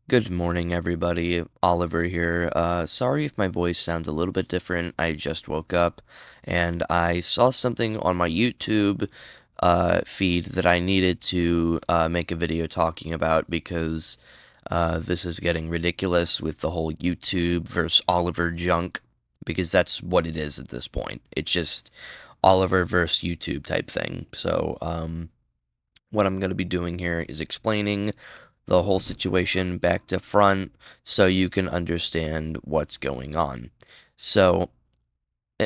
Good morning, everybody. Oliver here. Sorry if my voice sounds a little bit different. I just woke up and I saw something on my YouTube feed that I needed to make a video talking about because this is getting ridiculous with the whole YouTube versus Oliver junk, because that's what it is at this point. It's just Oliver versus YouTube type thing. So, what I'm going to be doing here is explaining the whole situation back to front so you can understand what's going on. So,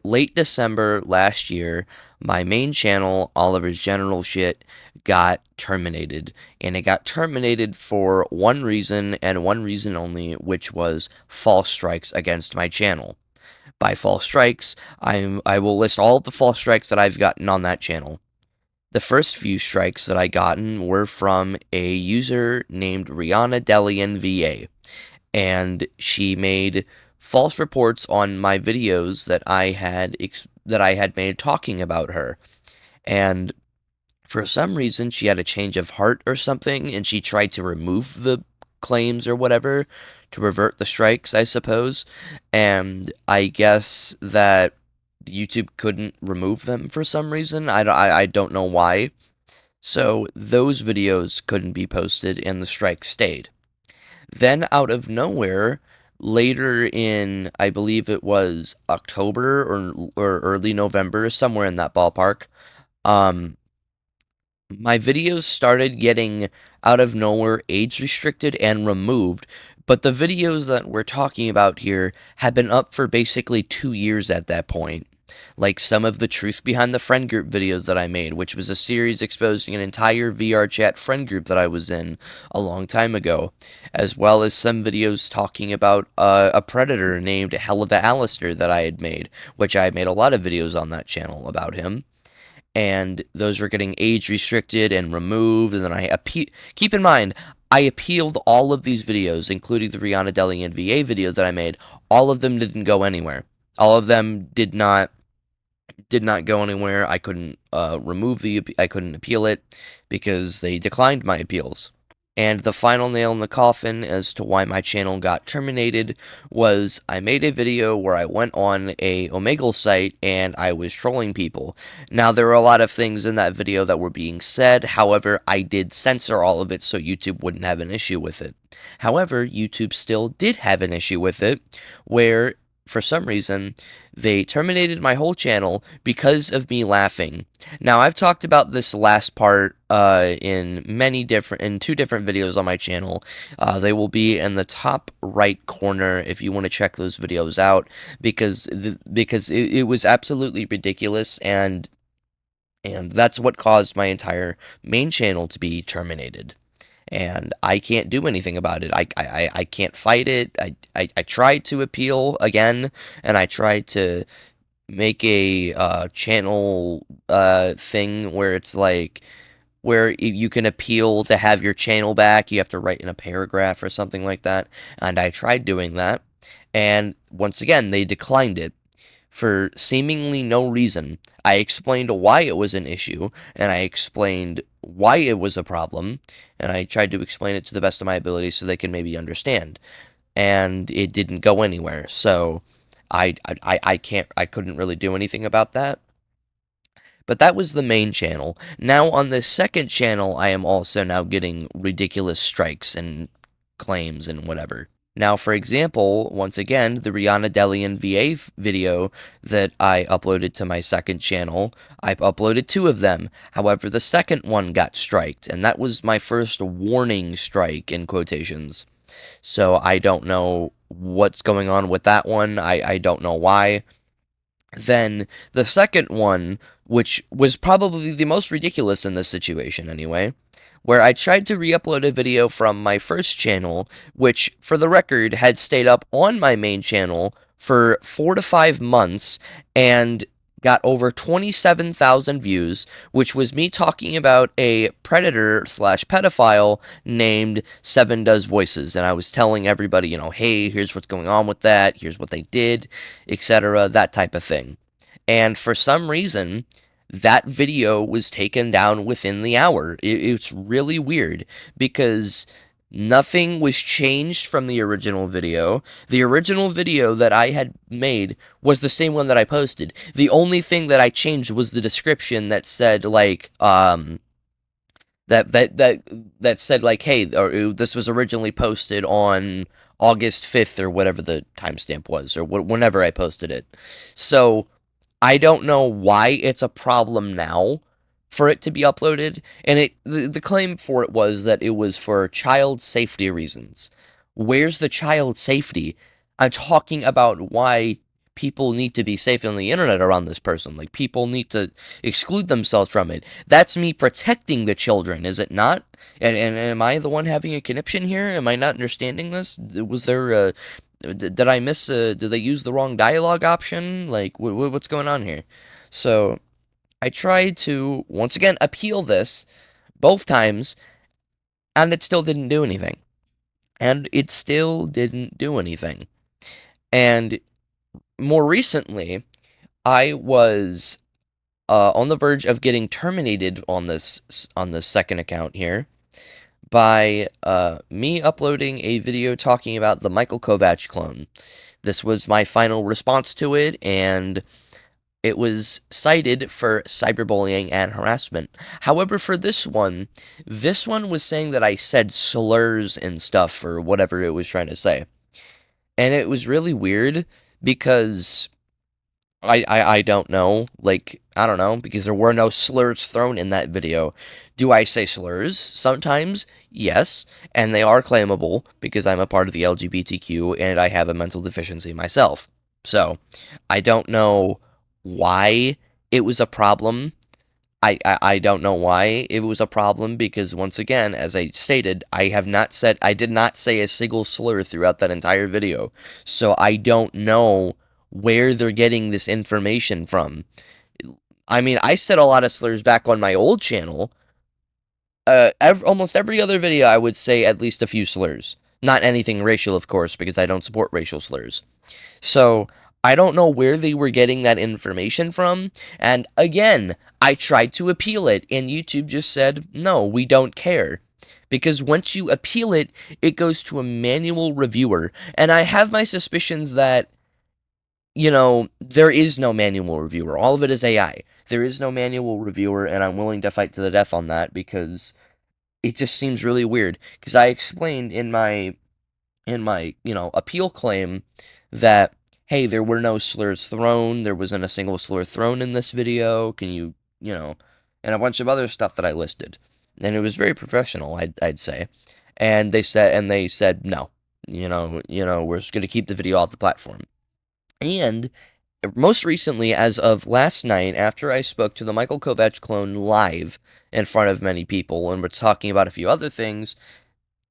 late December last year, my main channel, Oliver's General Shit, got terminated. And it got terminated for one reason and one reason only, which was false strikes against my channel. By false strikes, I will list all of the false strikes that I've gotten on that channel. The first few strikes that I gotten were from a user named Rihanna Delian VA, and she made false reports on my videos that I had made talking about her. And for some reason, she had a change of heart or something, and she tried to remove the claims or whatever to revert the strikes, I suppose. And I guess that YouTube couldn't remove them for some reason. I don't know why. So those videos couldn't be posted and the strike stayed. Then out of nowhere, later in, I believe it was October or early November, somewhere in that ballpark, um, my videos started getting out of nowhere age restricted and removed, but the videos that we're talking about here had been up for basically 2 years at that point. Like some of the Truth Behind the Friend Group videos that I made, which was a series exposing an entire VR chat friend group that I was in a long time ago, as well as some videos talking about a predator named Hell of a Alistair that I had made, which I had made a lot of videos on that channel about him, and those were getting age restricted and removed. And then keep in mind, I appealed all of these videos, including the Rihanna Deli and VA videos that I made. All of them didn't go anywhere. All of them did not go anywhere. I couldn't I couldn't appeal it because they declined my appeals. And the final nail in the coffin as to why my channel got terminated was I made a video where I went on a Omegle site and I was trolling people. Now, there were a lot of things in that video that were being said. However, I did censor all of it so YouTube wouldn't have an issue with it. However, YouTube still did have an issue with it, where for some reason, they terminated my whole channel because of me laughing. Now, I've talked about this last part in two different videos on my channel. They will be in the top right corner if you want to check those videos out, because it was absolutely ridiculous, and that's what caused my entire main channel to be terminated. And I can't do anything about it. I can't fight it. I tried to appeal again, and I tried to make a channel thing where it's like, where you can appeal to have your channel back. You have to write in a paragraph or something like that. And I tried doing that, and once again, they declined it for seemingly no reason. I explained why it was an issue, and I explained why it was a problem, and I tried to explain it to the best of my ability so they can maybe understand. And it didn't go anywhere, so I couldn't really do anything about that. But that was the main channel. Now on the second channel, I am also now getting ridiculous strikes and claims and whatever. Now, for example, once again, the Rihanna Delian VA video that I uploaded to my second channel, I uploaded two of them. However, the second one got striked, and that was my first warning strike, in quotations. So I don't know what's going on with that one. I don't know why. Then the second one, which was probably the most ridiculous in this situation anyway, where I tried to re-upload a video from my first channel, which, for the record, had stayed up on my main channel for 4 to 5 months and got over 27,000 views, which was me talking about a predator slash pedophile named Seven Does Voices. And I was telling everybody, hey, here's what's going on with that, here's what they did, etc., that type of thing. And for some reason, that video was taken down within the hour. It's really weird because Nothing was changed from the original video. The original video that I had made was the same one that I posted. The only thing that I changed was the description that said like that said like, hey, or this was originally posted on August 5th or whatever the timestamp was, or whenever I posted it. So I don't know why it's a problem now for it to be uploaded, and the claim for it was that it was for child safety reasons. Where's the child safety? I'm talking about why people need to be safe on the internet around this person. Like, people need to exclude themselves from it. That's me protecting the children, is it not? And am I the one having a conniption here? Am I not understanding this? Was there did I miss? Did they use the wrong dialogue option? Like, what's going on here? So I tried to once again appeal this both times, and it still didn't do anything. And it still didn't do anything. And more recently, I was on the verge of getting terminated on this second account here by me uploading a video talking about the Michael Kovac clone. This was my final response to it, and it was cited for cyberbullying and harassment. However, for this one was saying that I said slurs and stuff, or whatever it was trying to say. And it was really weird, because I don't know, like, I don't know, because there were no slurs thrown in that video. Do I say slurs? Sometimes, yes, and they are claimable, because I'm a part of the LGBTQ, and I have a mental deficiency myself. So, I don't know why it was a problem. I don't know why it was a problem, because once again, as I stated, I did not say a single slur throughout that entire video. So I don't know where they're getting this information from. I mean, I said a lot of slurs back on my old channel. Almost every other video, I would say at least a few slurs. Not anything racial, of course, because I don't support racial slurs. So, I don't know where they were getting that information from, and again, I tried to appeal it, and YouTube just said, no, we don't care. Because once you appeal it, it goes to a manual reviewer, and I have my suspicions that, you know, there is no manual reviewer. All of it is AI. There is no manual reviewer, and I'm willing to fight to the death on that, because it just seems really weird. Because I explained in my, appeal claim that, hey, there were no slurs thrown, there wasn't a single slur thrown in this video, can you, and a bunch of other stuff that I listed. And it was very professional, I'd say. And they said no. We're just going to keep the video off the platform. And most recently, as of last night, after I spoke to the Michael Kovac clone live in front of many people, and we're talking about a few other things,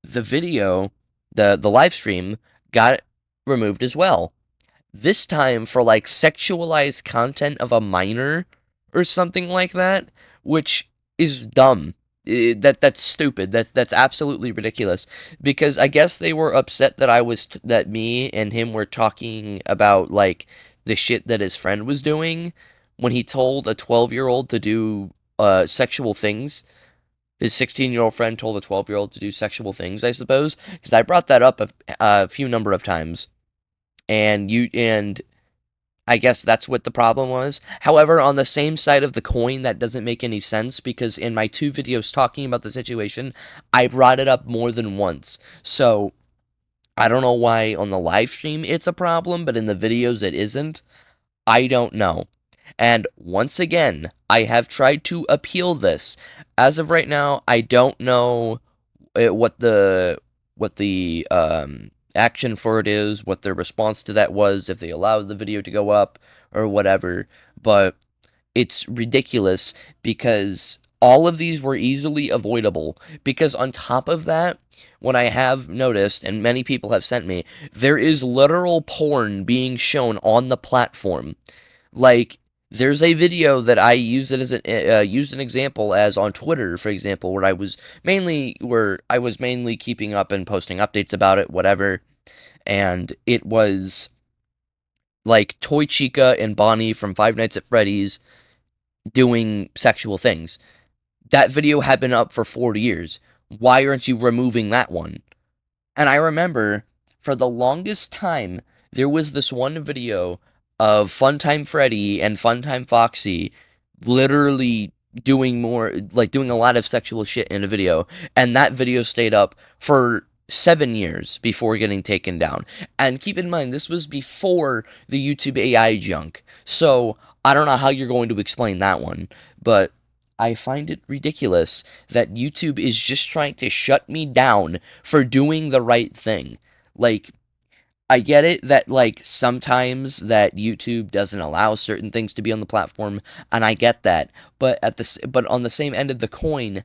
the video, the live stream, got removed as well. This time for, like, sexualized content of a minor or something like that, which is dumb. That's stupid. That's absolutely ridiculous. Because I guess they were upset that that me and him were talking about, like, the shit that his friend was doing when he told a 12-year-old to do sexual things. His 16-year-old friend told a 12-year-old to do sexual things, I suppose, because I brought that up a few number of times. And I guess that's what the problem was. However, on the same side of the coin, that doesn't make any sense, because in my 2 videos talking about the situation, I brought it up more than once. So, I don't know why on the live stream it's a problem, but in the videos it isn't. I don't know. And once again, I have tried to appeal this. As of right now, I don't know what the action for it is, what their response to that was, if they allowed the video to go up, or whatever, but it's ridiculous, because all of these were easily avoidable, because on top of that, what I have noticed, and many people have sent me, there is literal porn being shown on the platform. Like, there's a video that I used an example as on Twitter, for example, where I was mainly keeping up and posting updates about it, whatever, and it was like Toy Chica and Bonnie from Five Nights at Freddy's doing sexual things. That video had been up for 40 years. Why aren't you removing that one? And I remember for the longest time, there was this one video of Funtime Freddy and Funtime Foxy literally doing doing a lot of sexual shit in a video. And that video stayed up for 7 years before getting taken down. And keep in mind, this was before the YouTube AI junk. So I don't know how you're going to explain that one, but I find it ridiculous that YouTube is just trying to shut me down for doing the right thing. Like, I get it that, like, sometimes that YouTube doesn't allow certain things to be on the platform, and I get that. But on the same end of the coin,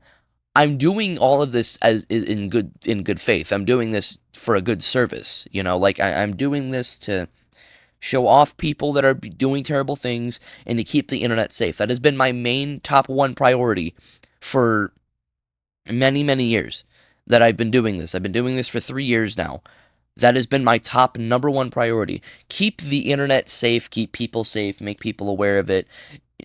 I'm doing all of this in good faith. I'm doing this for a good service, like I'm doing this to show off people that are doing terrible things and to keep the internet safe. That has been my main top one priority for many, many years that I've been doing this. I've been doing this for 3 years now. That has been my top number one priority. Keep the internet safe, keep people safe, make people aware of it.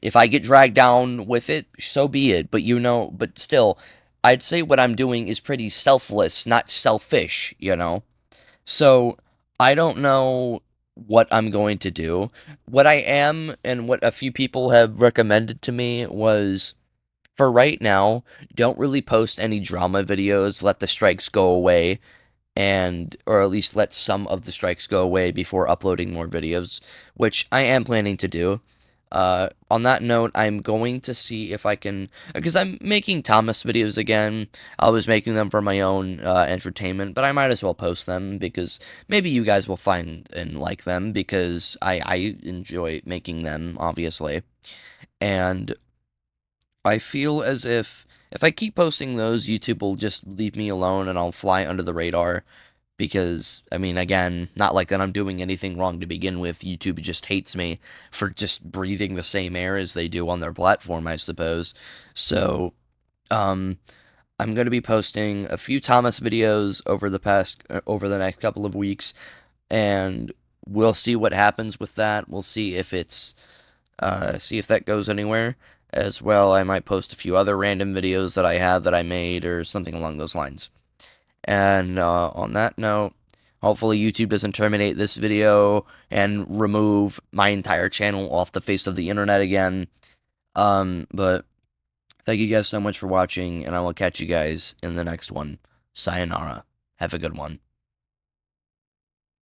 If I get dragged down with it, so be it. But still, I'd say what I'm doing is pretty selfless, not selfish. So I don't know what I'm going to do. What I am, and what a few people have recommended to me was, for right now, don't really post any drama videos, let the strikes go away, or at least let some of the strikes go away before uploading more videos, which I am planning to do. On that note, I'm going to see if I can, because I'm making Thomas videos again. I was making them for my own entertainment, but I might as well post them because maybe you guys will find and like them because I enjoy making them, obviously. And I feel as if I keep posting those, YouTube will just leave me alone and I'll fly under the radar. Because, I mean, again, not like that I'm doing anything wrong to begin with. YouTube just hates me for just breathing the same air as they do on their platform, I suppose. So, um, I'm going to be posting a few Thomas videos over the next couple of weeks, and we'll see what happens with that. We'll see if that goes anywhere. As well, I might post a few other random videos that I have that I made or something along those lines. And on that note, hopefully YouTube doesn't terminate this video and remove my entire channel off the face of the internet again. But thank you guys so much for watching, and I will catch you guys in the next one. Sayonara. Have a good one.